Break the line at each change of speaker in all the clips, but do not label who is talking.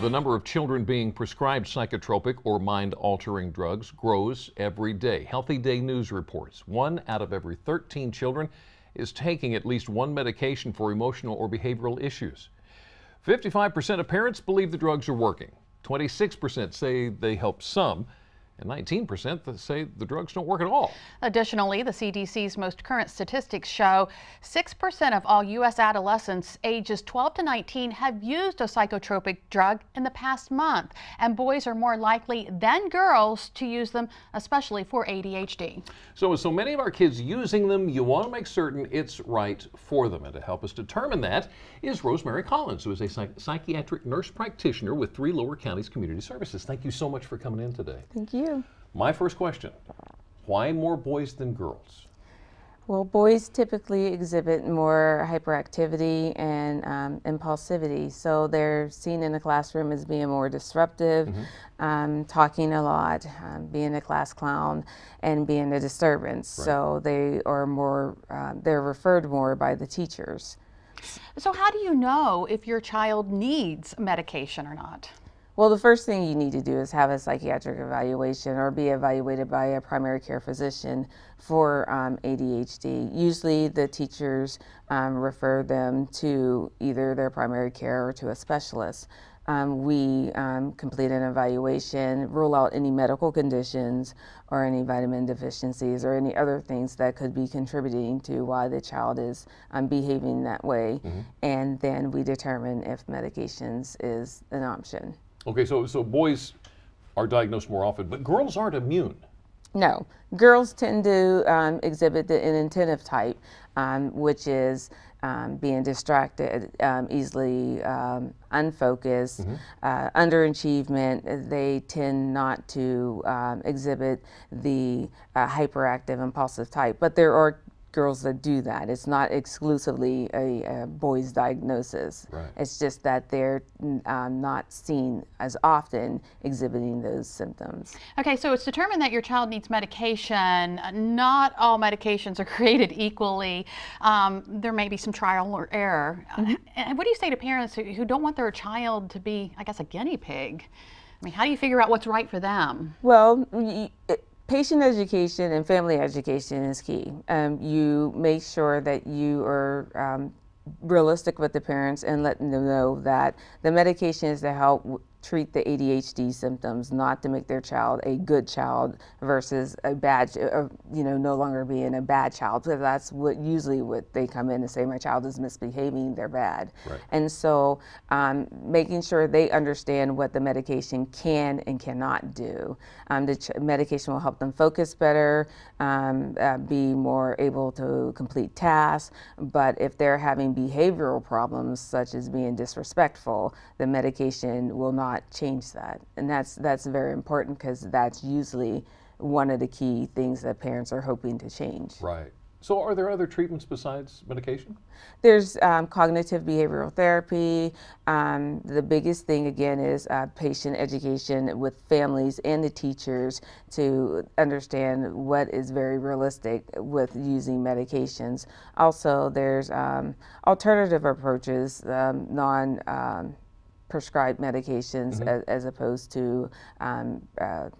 The number of children being prescribed psychotropic or mind-altering drugs grows every day. Healthy Day News reports 1 out of every 13 children is taking at least one medication for emotional or behavioral issues. 55% of parents believe the drugs are working. 26% say they help some, and 19% say the drugs don't work at all.
Additionally, the CDC's most current statistics show 6% of all U.S. adolescents ages 12 to 19 have used a psychotropic drug in the past month, and boys are more likely than girls to use them, especially for ADHD.
So with so many of our kids using them, you want to make certain it's right for them. And to help us determine that is Rosemary Collins, who is a psychiatric nurse practitioner with Three Lower Counties Community Services. Thank you so much for coming in today.
Thank you.
My first question, why more boys than girls?
Well, boys typically exhibit more hyperactivity and impulsivity, so they're seen in the classroom as being more disruptive, talking a lot, being a class clown, and being a disturbance. Right. So they are more, they're referred more by the teachers.
So how do you know if your child needs medication or not?
Well, the first thing you need to do is have a psychiatric evaluation or be evaluated by a primary care physician for ADHD. Usually the teachers refer them to either their primary care or to a specialist. We complete an evaluation, rule out any medical conditions or any vitamin deficiencies or any other things that could be contributing to why the child is behaving that way. And then we determine if medications is an option.
Okay, so boys are diagnosed more often, but girls aren't immune.
No, girls tend to exhibit the inattentive type, which is being distracted, easily unfocused, underachievement. They tend not to exhibit the hyperactive, impulsive type, but there are girls that do that. It's not exclusively a boy's diagnosis. Right. It's just that they're not seen as often exhibiting those symptoms.
Okay, so it's determined that your child needs medication. Not all medications are created equally. There may be some trial or error. And what do you say to parents who don't want their child to be, I guess, a guinea pig? I mean, how do you figure out what's right for them?
Well, patient education and family education is key. You make sure that you are realistic with the parents and letting them know that the medication is to help treat the ADHD symptoms, not to make their child a good child versus a bad, no longer being a bad child. So that's usually what they come in and say, my child is misbehaving, they're bad. Right. And so making sure they understand what the medication can and cannot do. The medication will help them focus better, be more able to complete tasks, but if they're having behavioral problems such as being disrespectful, the medication will not change that. And that's very important because that's usually one of the key things that parents are hoping to change.
Right. So are there other treatments besides medication?
There's cognitive behavioral therapy. The biggest thing, again, is patient education with families and the teachers to understand what is very realistic with using medications. Also, there's alternative approaches, prescribed medications as opposed to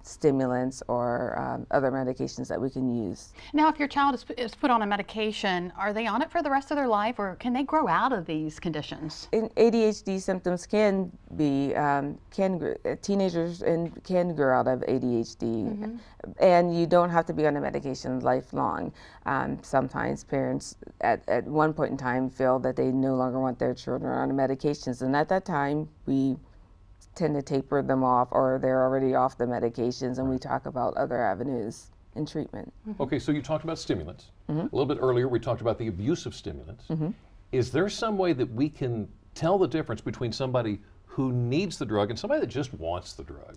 stimulants or other medications that we can use.
Now, if your child is put on a medication, are they on it for the rest of their life, or can they grow out of these conditions?
ADHD symptoms can be, teenagers can grow out of ADHD, and you don't have to be on a medication lifelong. Sometimes parents at one point in time feel that they no longer want their children on medications, and at that time we tend to taper them off, or they're already off the medications, and we talk about other avenues in treatment.
Okay, so you talked about stimulants. A little bit earlier we talked about the abuse of stimulants. Is there some way that we can tell the difference between somebody who needs the drug and somebody that just wants the drug?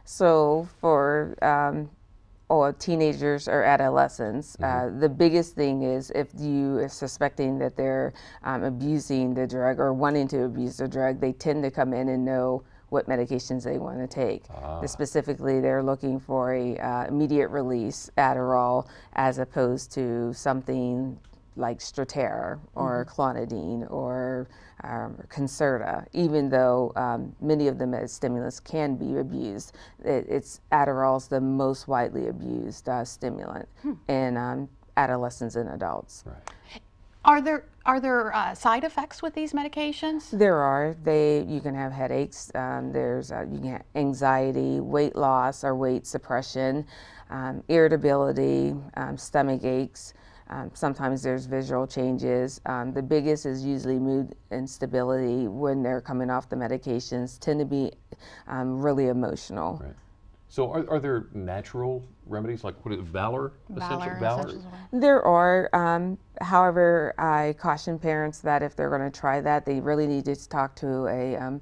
So for teenagers or adolescents, the biggest thing is if you are suspecting that they're abusing the drug or wanting to abuse the drug, they tend to come in and know what medications they want to take. Specifically, they're looking for a immediate release Adderall as opposed to something like Strattera or clonidine or Concerta, even though many of them as stimulants can be abused. Adderall's the most widely abused stimulant in adolescents and adults.
Right.
Are there side effects with these medications?
There are. You can have headaches. You can have anxiety, weight loss or weight suppression, irritability, stomach aches. Sometimes there's visual changes. The biggest is usually mood instability when they're coming off the medications. Tend to be really emotional.
Right. So are there natural remedies like what is Valor?
Valor.
There are. However, I caution parents that if they're going to try that, they really need to talk to a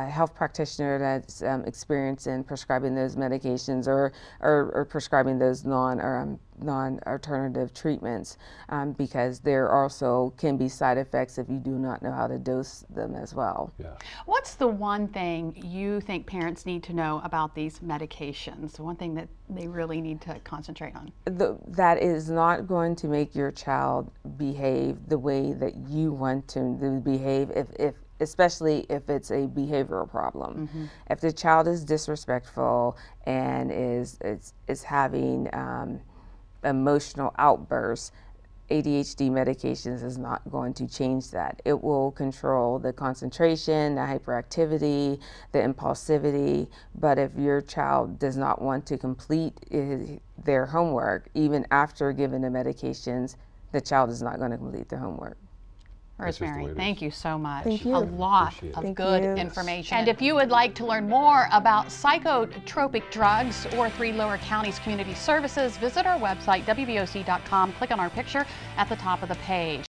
health practitioner that's experienced in prescribing those medications or prescribing those non-alternative treatments, because there also can be side effects if you do not know how to dose them as well.
Yeah.
What's the one thing you think parents need to know about these medications? The one thing that they really need to concentrate on?
That is not going to make your child behave the way that you want to behave, especially if it's a behavioral problem. If the child is disrespectful and is having emotional outbursts, ADHD medications is not going to change that. It will control the concentration, the hyperactivity, the impulsivity, but if your child does not want to complete their homework, even after giving the medications, the child is not going to complete their homework.
Rosemary, thank you so much.
Thank you.
A lot of good information. And if you would like to learn more about psychotropic drugs or Three Lower County's community services, visit our website, wvoc.com. Click on our picture at the top of the page.